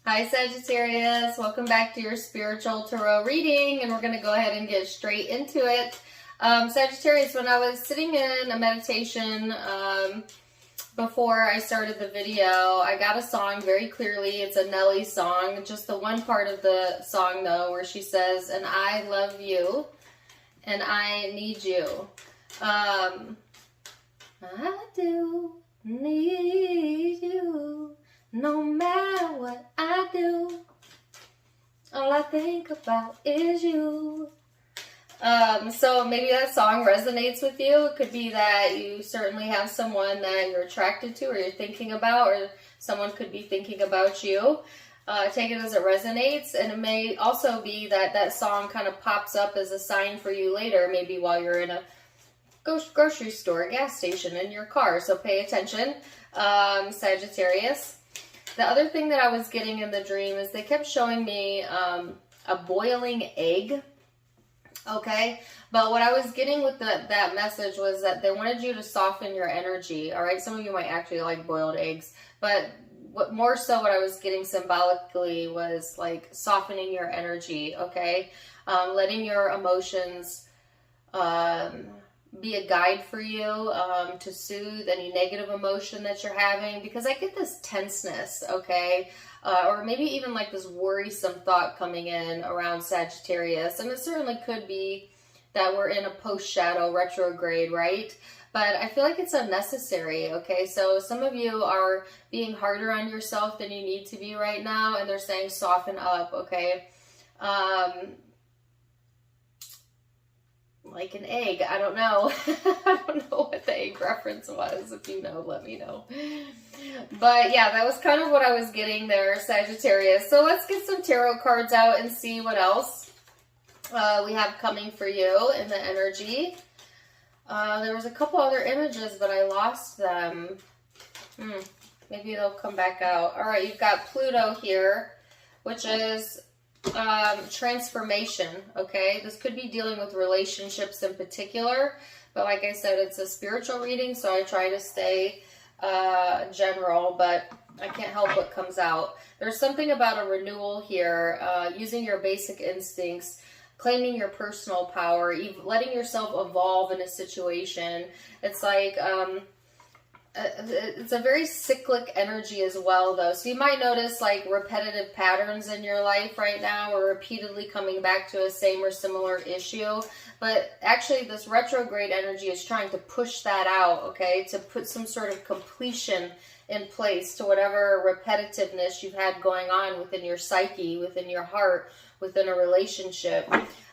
Hi Sagittarius, welcome back to your spiritual tarot reading, and we're going to go ahead and get straight into it. Sagittarius, when I was sitting in a meditation before I started the video, I got a song very clearly. It's a Nelly song, just the one part of the song though where she says, and I love you and I need you. I do need you. No matter what I do, all I think about is you. So maybe that song resonates with you. It could be that you certainly have someone that you're attracted to or you're thinking about, or someone could be thinking about you. Take it as it resonates. And it may also be that that song kind of pops up as a sign for you later, maybe while you're in a grocery store, a gas station, in your car. So pay attention, Sagittarius. The other thing that I was getting in the dream is they kept showing me a boiling egg, okay? But what I was getting with that message was that they wanted you to soften your energy, all right? Some of you might actually like boiled eggs, but what I was getting symbolically was like softening your energy, okay? Letting your emotions be a guide for you to soothe any negative emotion that you're having, because I get this tenseness, okay, or maybe even like this worrisome thought coming in around Sagittarius, and it certainly could be that we're in a post-shadow retrograde, right? But I feel like it's unnecessary, okay? So some of you are being harder on yourself than you need to be right now, and they're saying soften up, okay? Like an egg. I don't know. I don't know what the egg reference was. If you know, let me know. But yeah, that was kind of what I was getting there, Sagittarius. So let's get some tarot cards out and see what else we have coming for you in the energy. There was a couple other images, but I lost them. Maybe they'll come back out. All right, you've got Pluto here, which is transformation, okay? This could be dealing with relationships in particular, but like I said, it's a spiritual reading, so I try to stay general, but I can't help what comes out. There's something about a renewal here, using your basic instincts, claiming your personal power, letting yourself evolve in a situation. It's like it's a very cyclic energy as well, though. So you might notice like repetitive patterns in your life right now, or repeatedly coming back to a same or similar issue. But actually this retrograde energy is trying to push that out, okay? To put some sort of completion in place to whatever repetitiveness you've had going on within your psyche, within your heart, within a relationship.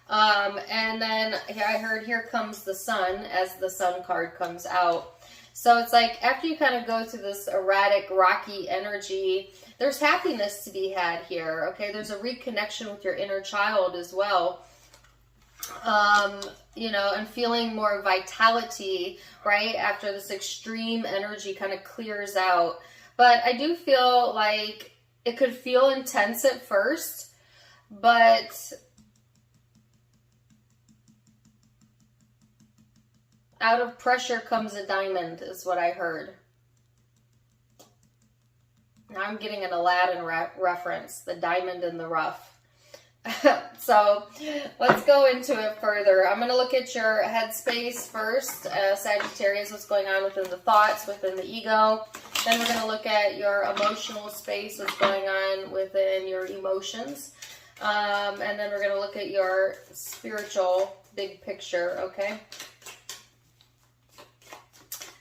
And then I heard here comes the sun as the sun card comes out. So it's like after you kind of go through this erratic, rocky energy, there's happiness to be had here, okay? There's a reconnection with your inner child as well, you know, and feeling more vitality, right? After this extreme energy kind of clears out. But I do feel like it could feel intense at first, but out of pressure comes a diamond, is what I heard. Now I'm getting an Aladdin reference, the diamond in the rough. So let's go into it further. I'm going to look at your headspace first, Sagittarius, what's going on within the thoughts, within the ego. Then we're going to look at your emotional space, what's going on within your emotions. And then we're going to look at your spiritual big picture, okay?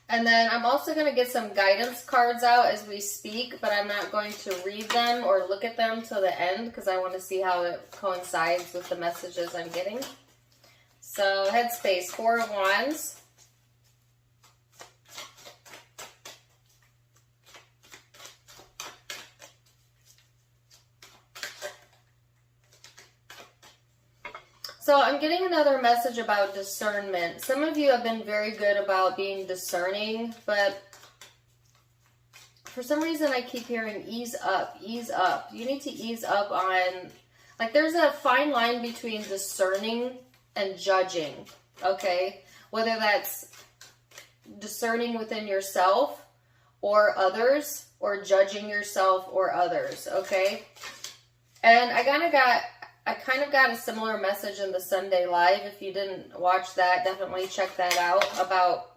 And then I'm also going to get some guidance cards out as we speak, but I'm not going to read them or look at them till the end because I want to see how it coincides with the messages I'm getting. So Headspace, Four of Wands. So I'm getting another message about discernment. Some of you have been very good about being discerning, but for some reason I keep hearing ease up, ease up. You need to ease up on, like there's a fine line between discerning and judging, okay? Whether that's discerning within yourself or others, or judging yourself or others, okay? And I kind of got a similar message in the Sunday Live. If you didn't watch that, definitely check that out, about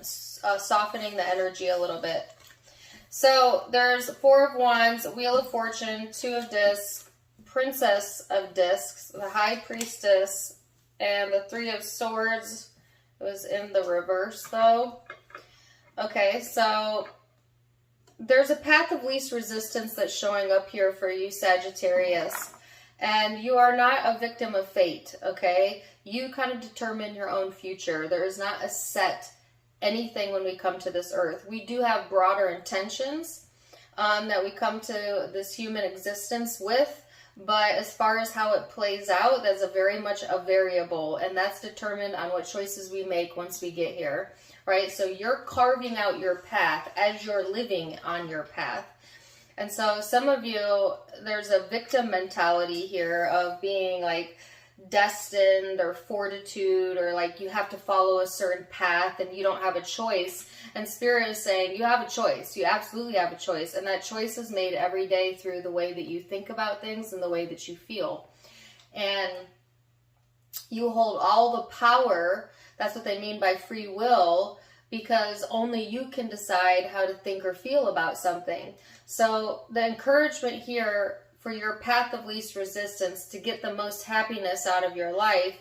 softening the energy a little bit. So there's Four of Wands, Wheel of Fortune, Two of Discs, Princess of Discs, the High Priestess, and the Three of Swords. It was in the reverse though. Okay, so there's a path of least resistance that's showing up here for you, Sagittarius. And you are not a victim of fate, okay? You kind of determine your own future. There is not a set anything when we come to this earth. We do have broader intentions that we come to this human existence with, but as far as how it plays out, that's very much a variable, and that's determined on what choices we make once we get here, right? So you're carving out your path as you're living on your path. And so some of you, there's a victim mentality here of being like destined or fortitude, or like you have to follow a certain path and you don't have a choice. And Spirit is saying you have a choice. You absolutely have a choice. And that choice is made every day through the way that you think about things and the way that you feel. And you hold all the power. That's what they mean by free will, because only you can decide how to think or feel about something. So the encouragement here for your path of least resistance to get the most happiness out of your life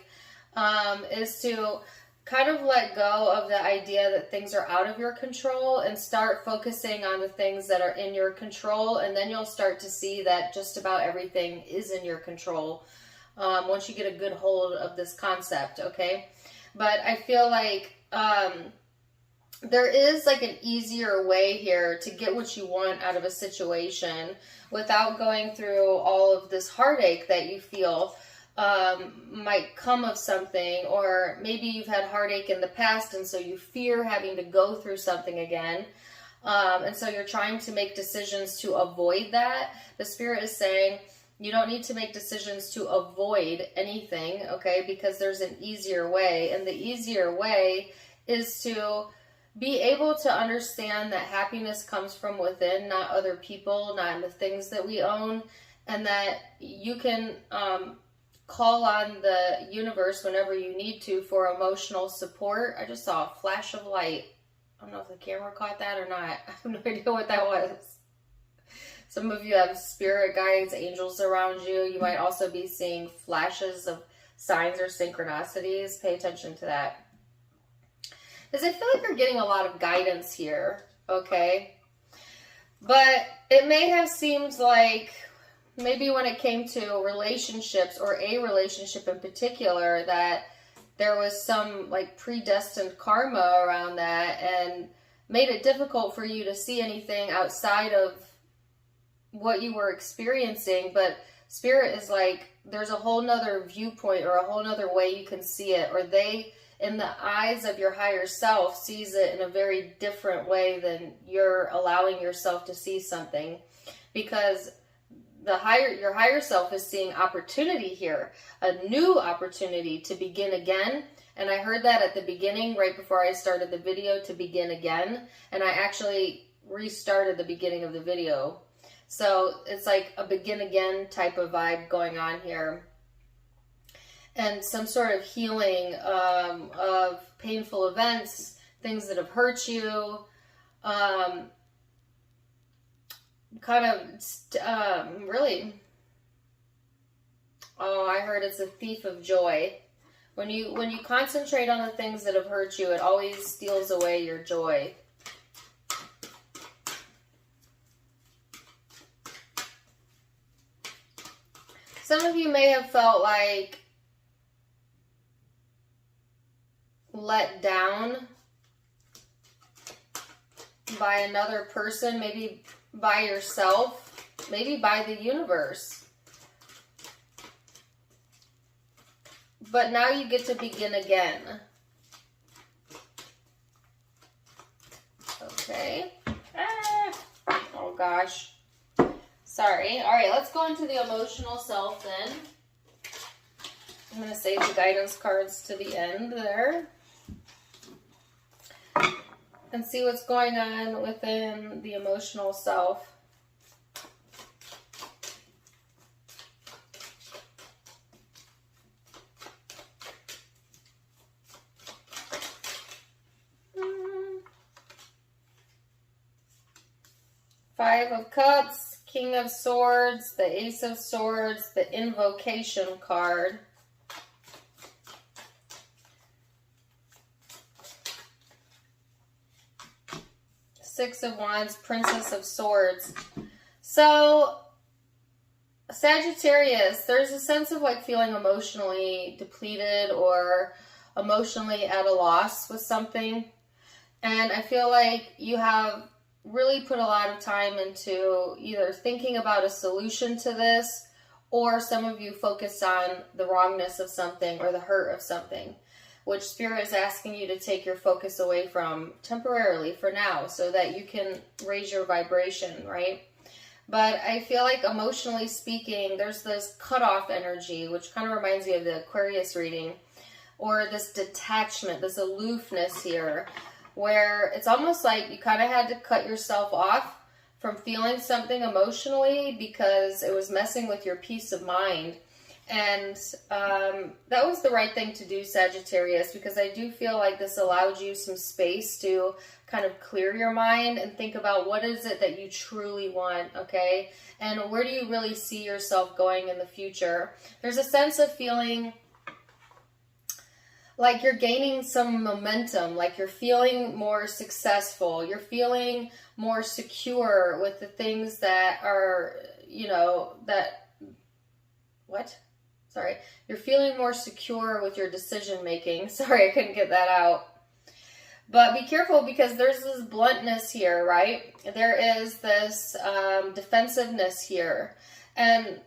is to kind of let go of the idea that things are out of your control and start focusing on the things that are in your control. And then you'll start to see that just about everything is in your control once you get a good hold of this concept, okay? But I feel like there is like an easier way here to get what you want out of a situation without going through all of this heartache that you feel might come of something. Or maybe you've had heartache in the past and so you fear having to go through something again. And so you're trying to make decisions to avoid that. The Spirit is saying you don't need to make decisions to avoid anything, okay? Because there's an easier way. And the easier way is to be able to understand that happiness comes from within, not other people, not in the things that we own, and that you can call on the universe whenever you need to for emotional support. I just saw a flash of light. I don't know if the camera caught that or not. I have no idea what that was. Some of you have spirit guides, angels around you. You might also be seeing flashes of signs or synchronicities. Pay attention to that. Because I feel like you're getting a lot of guidance here, okay? But it may have seemed like maybe when it came to relationships, or a relationship in particular, that there was some like predestined karma around that and made it difficult for you to see anything outside of what you were experiencing. But Spirit is like, there's a whole nother viewpoint or a whole nother way you can see it, or they, in the eyes of your higher self, sees it in a very different way than you're allowing yourself to see something. Because your higher self is seeing opportunity here, a new opportunity to begin again. And I heard that at the beginning, right before I started the video, to begin again. And I actually restarted the beginning of the video. So it's like a begin again type of vibe going on here. And some sort of healing of painful events, things that have hurt you, really, oh, I heard it's a thief of joy. When you concentrate on the things that have hurt you, it always steals away your joy. Some of you may have felt like let down by another person, maybe by yourself, maybe by the universe. But now you get to begin again. Okay. Oh gosh. Sorry. All right, let's go into the emotional self then. I'm going to save the guidance cards to the end there. and see what's going on within the emotional self. Five of Cups, King of Swords, the Ace of Swords, the Invocation card. Six of Wands, Princess of Swords. So, Sagittarius, there's a sense of like feeling emotionally depleted or emotionally at a loss with something. And I feel like you have really put a lot of time into either thinking about a solution to this, or some of you focus on the wrongness of something or the hurt of something, which Spirit is asking you to take your focus away from temporarily for now so that you can raise your vibration, right? But I feel like emotionally speaking, there's this cutoff energy, which kind of reminds me of the Aquarius reading, or this detachment, this aloofness here, where it's almost like you kind of had to cut yourself off from feeling something emotionally because it was messing with your peace of mind. And that was the right thing to do, Sagittarius, because I do feel like this allowed you some space to kind of clear your mind and think about what is it that you truly want, okay? And where do you really see yourself going in the future? There's a sense of feeling like you're gaining some momentum, like you're feeling more successful, you're feeling more secure with the things that are, you know, you're feeling more secure with your decision making. Sorry, I couldn't get that out. But be careful because there's this bluntness here, right? There is this defensiveness here. And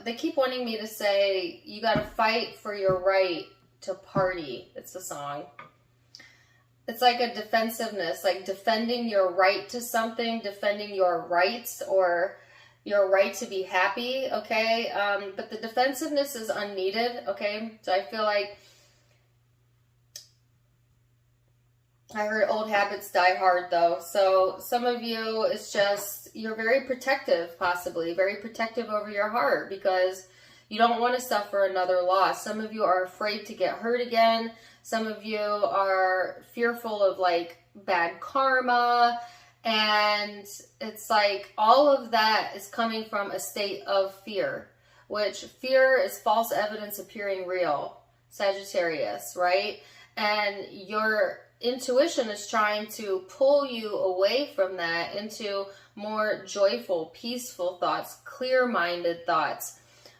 they keep wanting me to say, you got to fight for your right to party. It's a song. It's like a defensiveness, like defending your right to something, defending your rights or your right to be happy, okay? But the defensiveness is unneeded, okay? So I feel like I heard old habits die hard though. So some of you, it's just, you're very protective, possibly, very protective over your heart because you don't want to suffer another loss. Some of you are afraid to get hurt again. Some of you are fearful of like bad karma. And it's like all of that is coming from a state of fear, which fear is false evidence appearing real, Sagittarius, right? And your intuition is trying to pull you away from that into more joyful, peaceful thoughts, clear-minded thoughts.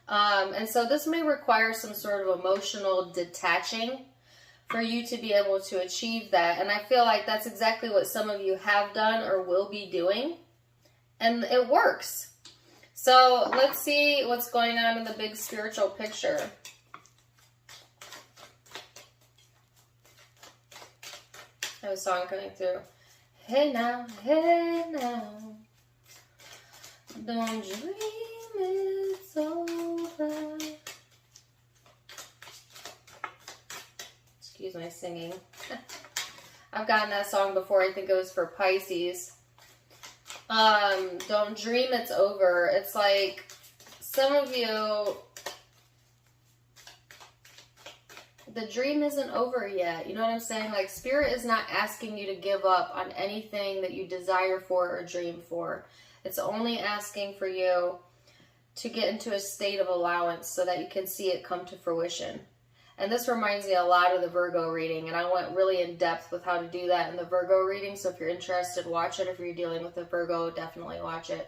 And so this may require some sort of emotional detaching for you to be able to achieve that. And I feel like that's exactly what some of you have done or will be doing. And it works. So let's see what's going on in the big spiritual picture. I have a song coming through. Hey now, don't dream it's over. Excuse my singing. I've gotten that song before. I think it was for Pisces. Don't dream it's over. It's like some of you, the dream isn't over yet. You know what I'm saying? Like Spirit is not asking you to give up on anything that you desire for or dream for. It's only asking for you to get into a state of allowance so that you can see it come to fruition. And this reminds me a lot of the Virgo reading, and I went really in depth with how to do that in the Virgo reading, so if you're interested, watch it. If you're dealing with a Virgo, definitely watch it.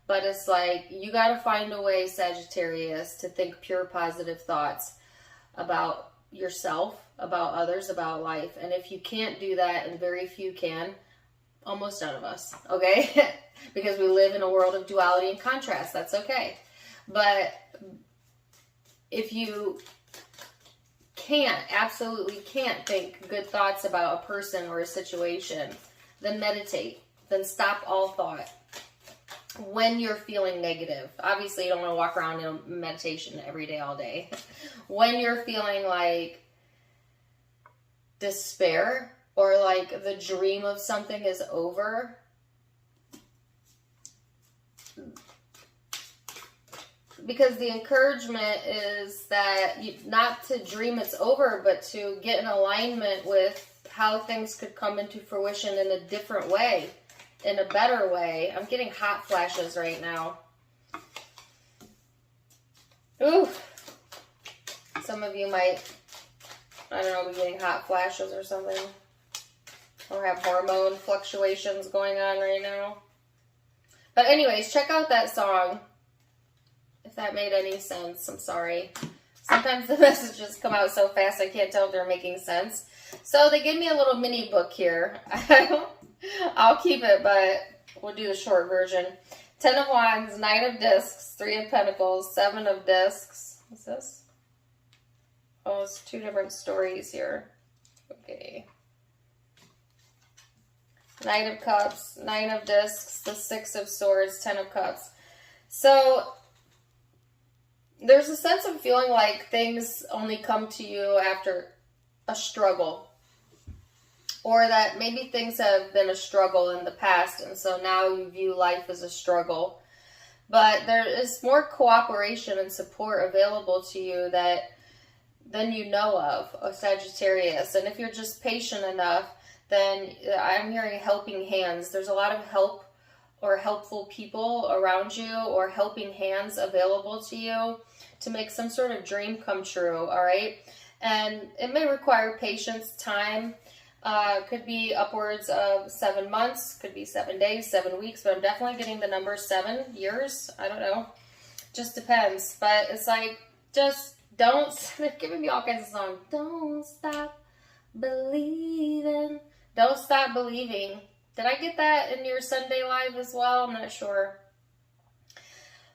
But it's like, you got to find a way, Sagittarius, to think pure positive thoughts about yourself, about others, about life. And if you can't do that, and very few can, almost none of us, okay? Because we live in a world of duality and contrast, that's okay. But if you absolutely can't think good thoughts about a person or a situation, then meditate. Then stop all thought when you're feeling negative. Obviously, you don't want to walk around in meditation every day, all day. When you're feeling like despair, or like the dream of something is over. Because the encouragement is that not to dream it's over, but to get in alignment with how things could come into fruition in a different way, in a better way. I'm getting hot flashes right now. Ooh. Some of you might, I don't know, be getting hot flashes or something. Or have hormone fluctuations going on right now. But anyways, check out that song. If that made any sense, I'm sorry. Sometimes the messages come out so fast I can't tell if they're making sense. So they gave me a little mini book here. I'll keep it, but we'll do the short version. 10 of Wands, 9 of Discs, 3 of Pentacles, 7 of Discs. What's this? Oh, it's 2 different stories here. Okay. 9 of Cups, 9 of Discs, the 6 of Swords, 10 of Cups. So there's a sense of feeling like things only come to you after a struggle. Or that maybe things have been a struggle in the past, and so now you view life as a struggle. But there is more cooperation and support available to you than you know of Sagittarius. And if you're just patient enough, then I'm hearing helping hands. There's a lot of help or helpful people around you, or helping hands available to you to make some sort of dream come true, all right? And it may require patience, time. Could be upwards of 7 months, could be 7 days, 7 weeks, but I'm definitely getting the number 7 years. I don't know. Just depends. But it's like, just don't, they're giving me all kinds of songs. Don't stop believing. Don't stop believing. Did I get that in your Sunday live as well? I'm not sure.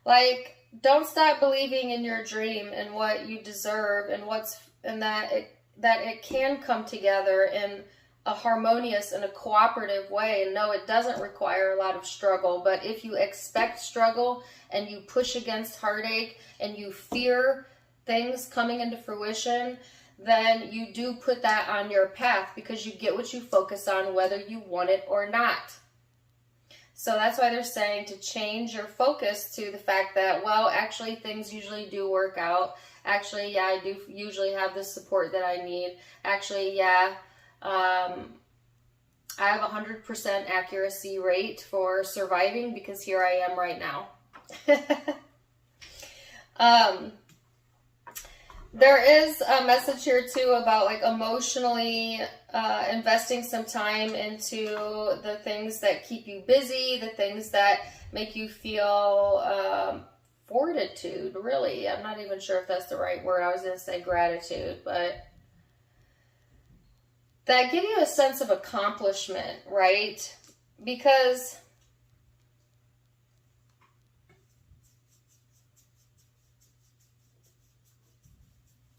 Like, don't stop believing in your dream and what you deserve, and that it can come together in a harmonious and a cooperative way. And no, it doesn't require a lot of struggle, but if you expect struggle and you push against heartache and you fear things coming into fruition, then you do put that on your path, because you get what you focus on, whether you want it or not. So that's why they're saying to change your focus to the fact that, well, actually things usually do work out. Actually, yeah, I do usually have the support that I need. Actually, yeah, I have 100% accuracy rate for surviving, because here I am right now. There is a message here too about like emotionally investing some time into the things that keep you busy, the things that make you feel fortitude, really. I'm not even sure if that's the right word. I was going to say gratitude, but that give you a sense of accomplishment, right? Because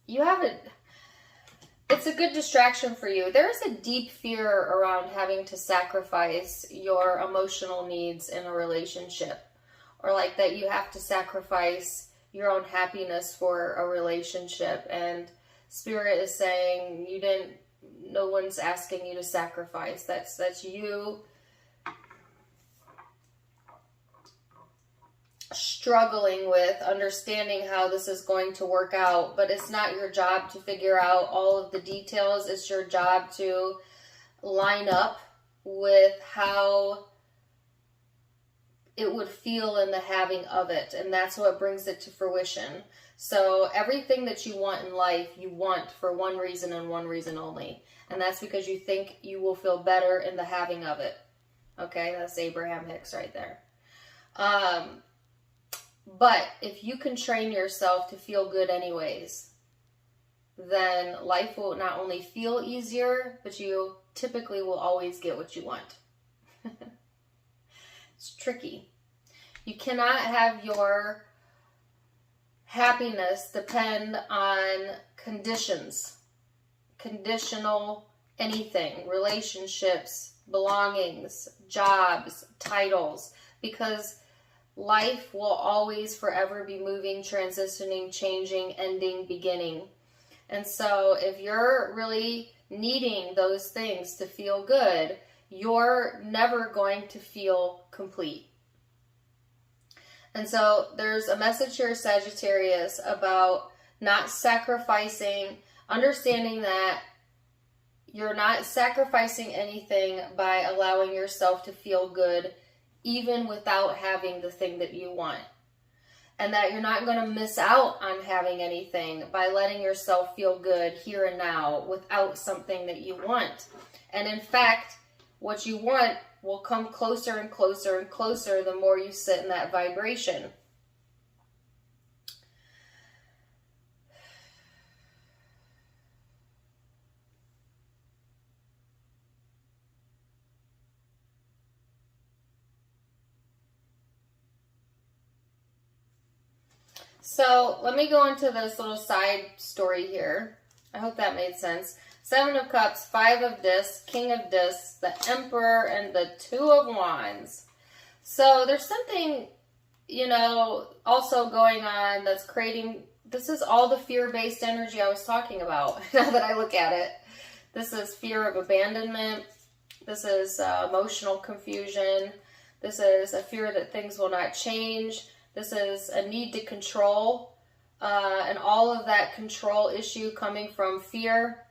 you have it's a good distraction for you. There is a deep fear around having to sacrifice your emotional needs in a relationship, or like that you have to sacrifice your own happiness for a relationship. And Spirit is saying no one's asking you to sacrifice. That's you struggling with understanding how this is going to work out, but it's not your job to figure out all of the details. It's your job to line up with how it would feel in the having of it, and that's what brings it to fruition. So everything that you want in life, you want for one reason and one reason only, and that's because you think you will feel better in the having of it. Okay, that's Abraham Hicks right there. But if you can train yourself to feel good anyways, then life will not only feel easier, but you typically will always get what you want. It's tricky. You cannot have your happiness depend on conditions, conditional anything, relationships, belongings, jobs, titles, because life will always forever be moving, transitioning, changing, ending, beginning. And so if you're really needing those things to feel good, you're never going to feel complete. And so there's a message here, Sagittarius, about not sacrificing, understanding that you're not sacrificing anything by allowing yourself to feel good, even without having the thing that you want. And that you're not going to miss out on having anything by letting yourself feel good here and now without something that you want. And in fact, what you want will come closer and closer and closer the more you sit in that vibration. So let me go into this little side story here. I hope that made sense. 7 of Cups, 5 of Discs, King of Discs, the Emperor, and the 2 of Wands. So there's something, you know, also going on that's creating, this is all the fear-based energy I was talking about, now that I look at it. This is fear of abandonment. This is emotional confusion. This is a fear that things will not change. This is a need to control, and all of that control issue coming from fear,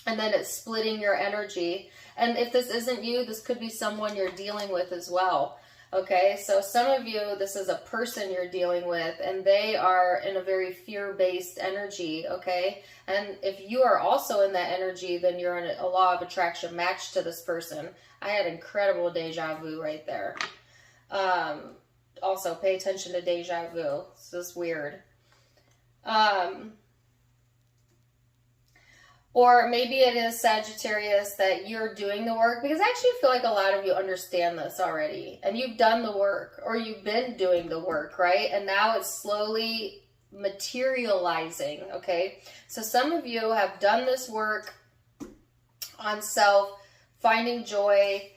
and then it's splitting your energy. And if this isn't you, this could be someone you're dealing with as well. Okay, so some of you, this is a person you're dealing with, and they are in a very fear-based energy, okay? And if you are also in that energy, then you're in a law of attraction match to this person. I had incredible deja vu right there. Also, pay attention to deja vu. It's just weird. Or maybe it is Sagittarius that you're doing the work, because I actually feel like a lot of you understand this already, and you've done the work, or you've been doing the work, right? And now it's slowly materializing, okay? So some of you have done this work on self, finding joy.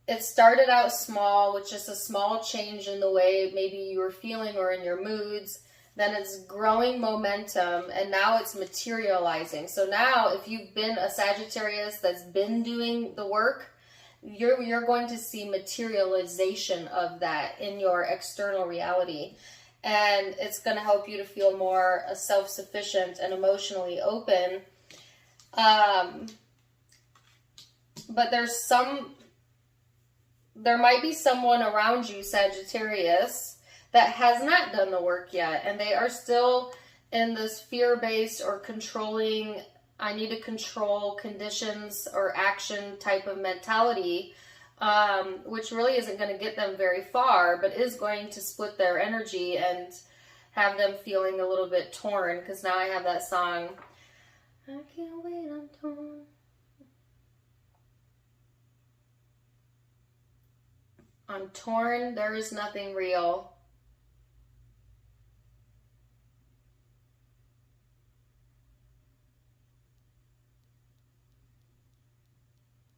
It started out small, with just a small change in the way maybe you were feeling or in your moods. Then it's growing momentum, and now it's materializing. So now, if you've been a Sagittarius that's been doing the work, you're going to see materialization of that in your external reality. And it's going to help you to feel more self-sufficient and emotionally open. But there might be someone around you, Sagittarius, that has not done the work yet, and they are still in this fear-based or controlling, I need to control conditions or action type of mentality, which really isn't going to get them very far, but is going to split their energy and have them feeling a little bit torn, because now I have that song, I can't wait, I'm torn. I'm torn, there is nothing real.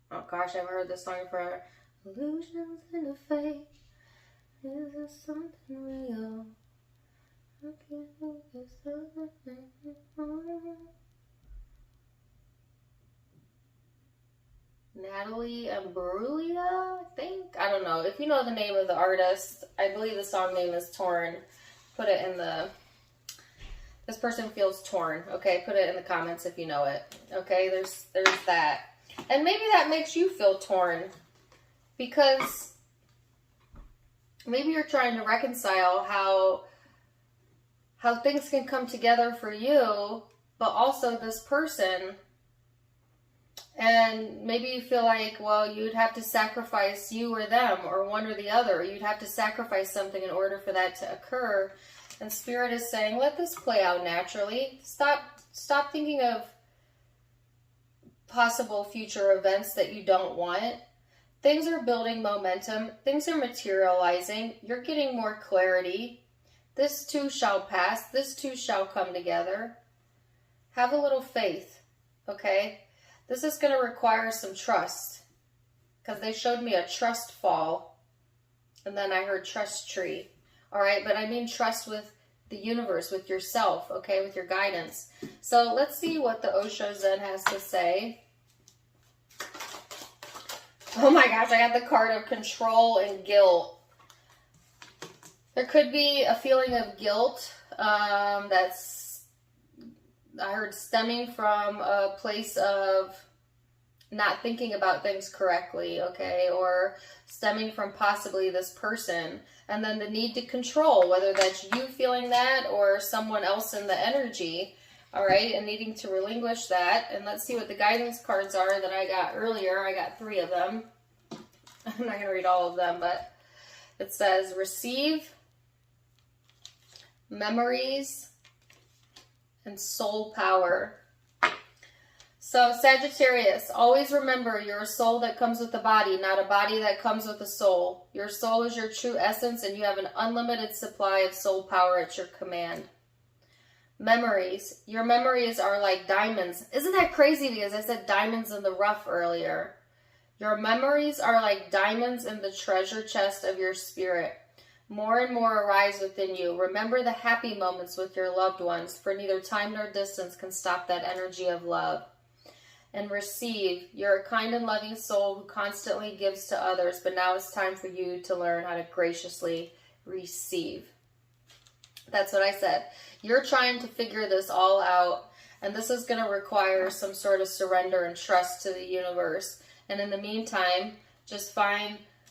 Oh gosh, I've heard this song for illusions in the fake. Is there something real? I can't think there's something real. Natalie Imbruglia, I think. I don't know. If you know the name of the artist, I believe the song name is Torn. Put it in the... This person feels torn. Okay, put it in the comments if you know it. Okay, there's that. And maybe that makes you feel torn, because maybe you're trying to reconcile how things can come together for you, but also this person. And maybe you feel like, well, you'd have to sacrifice you or them, or one or the other. You'd have to sacrifice something in order for that to occur. And Spirit is saying, let this play out naturally. Stop thinking of possible future events that you don't want. Things are building momentum. Things are materializing. You're getting more clarity. This too shall pass. This too shall come together. Have a little faith, okay? This is going to require some trust, because they showed me a trust fall, and then I heard trust tree. All right, but I mean trust with the universe, with yourself, okay, with your guidance. So let's see what the Osho Zen has to say. Oh my gosh, I got the card of control and guilt. There could be a feeling of guilt that's, I heard, stemming from a place of not thinking about things correctly, okay? Or stemming from possibly this person. And then the need to control, whether that's you feeling that or someone else in the energy, all right? And needing to relinquish that. And let's see what the guidance cards are that I got earlier. I got 3 of them. I'm not going to read all of them, but it says receive, memories, and soul power. So Sagittarius, always remember you're a soul that comes with a body, not a body that comes with a soul. Your soul is your true essence, and you have an unlimited supply of soul power at your command. Memories. Your memories are like diamonds. Isn't that crazy? Because I said diamonds in the rough earlier. Your memories are like diamonds in the treasure chest of your spirit. More and more arise within you. Remember the happy moments with your loved ones, for neither time nor distance can stop that energy of love. And receive. You're a kind and loving soul who constantly gives to others, but now it's time for you to learn how to graciously receive. That's what I said. You're trying to figure this all out, and this is going to require some sort of surrender and trust to the universe. And in the meantime, just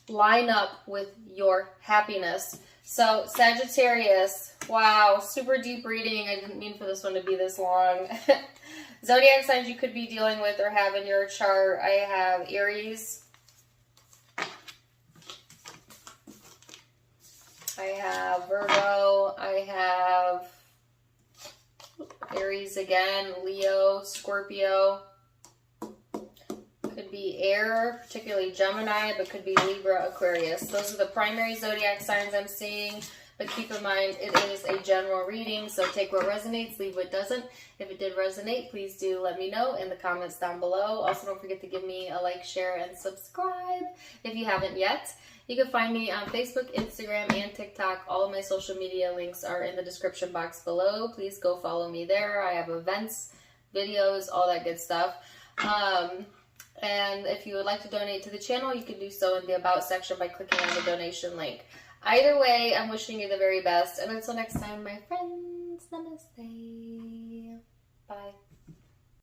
line up with your happiness. So Sagittarius, wow, super deep reading. I didn't mean for this one to be this long. Zodiac signs you could be dealing with or have in your chart. I have Aries. I have Virgo. I have Aries again, Leo, Scorpio. Could be air, particularly Gemini, but could be Libra, Aquarius. Those are the primary zodiac signs I'm seeing. But keep in mind, it is a general reading, so take what resonates, leave what doesn't. If it did resonate, please do let me know in the comments down below. Also, don't forget to give me a like, share, and subscribe if you haven't yet. You can find me on Facebook, Instagram, and TikTok. All of my social media links are in the description box below. Please go follow me there. I have events, videos, all that good stuff. And if you would like to donate to the channel, you can do so in the About section by clicking on the donation link. Either way, I'm wishing you the very best. And until next time, my friends, namaste. Bye.